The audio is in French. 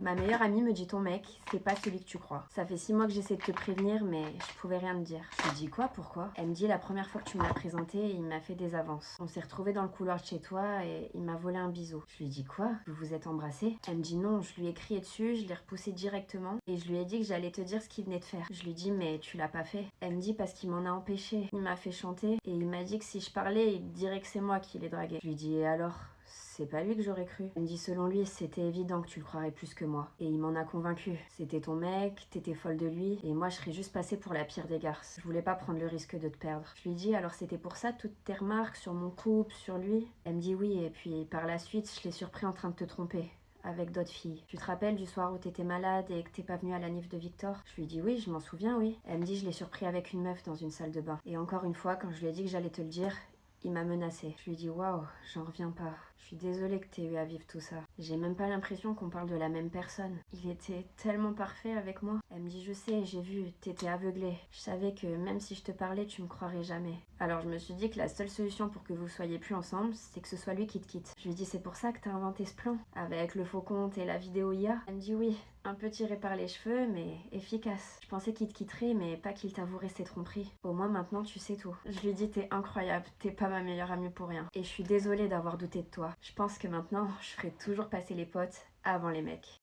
Ma meilleure amie me dit ton mec, c'est pas celui que tu crois. Ça fait 6 mois que j'essaie de te prévenir, mais je pouvais rien te dire. Je lui dis quoi, pourquoi? Elle me dit la première fois que tu me l'as présenté, il m'a fait des avances. On s'est retrouvés dans le couloir de chez toi et il m'a volé un bisou. Je lui dis quoi? Vous vous êtes embrassés? Elle me dit non, je lui ai crié dessus, je l'ai repoussé directement et je lui ai dit que j'allais te dire ce qu'il venait de faire. Je lui dis mais tu l'as pas fait. Elle me dit parce qu'il m'en a empêché. Il m'a fait chanter et il m'a dit que si je parlais, il dirait que c'est moi qui l'ai dragué. Je lui dis et alors? C'est pas lui que j'aurais cru. Elle me dit selon lui, c'était évident que tu le croirais plus que moi. Et il m'en a convaincu. C'était ton mec, t'étais folle de lui, et moi je serais juste passée pour la pire des garces. Je voulais pas prendre le risque de te perdre. Je lui dis alors c'était pour ça toutes tes remarques sur mon couple, sur lui? Elle me dit oui, et puis par la suite, je l'ai surpris en train de te tromper avec d'autres filles. Tu te rappelles du soir où t'étais malade et que t'es pas venue à la nif de Victor? Je lui dis oui, je m'en souviens, oui. Elle me dit je l'ai surpris avec une meuf dans une salle de bain. Et encore une fois, quand je lui ai dit que j'allais te le dire, il m'a menacé. Je lui ai dit waouh, j'en reviens pas. Je suis désolée que t'aies eu à vivre tout ça. J'ai même pas l'impression qu'on parle de la même personne. Il était tellement parfait avec moi. Elle me dit je sais, j'ai vu, t'étais aveuglée. Je savais que même si je te parlais, tu me croirais jamais. Alors je me suis dit que la seule solution pour que vous soyez plus ensemble, c'est que ce soit lui qui te quitte. Je lui dis c'est pour ça que t'as inventé ce plan, avec le faux compte et la vidéo IA. Elle me dit oui, un peu tiré par les cheveux, mais efficace. Je pensais qu'il te quitterait, mais pas qu'il t'avouerait ses tromperies. Au moins maintenant tu sais tout. Je lui dis t'es incroyable, t'es pas ma meilleure amie pour rien. Et je suis désolée d'avoir douté de toi. Je pense que maintenant, je ferai toujours passer les potes avant les mecs.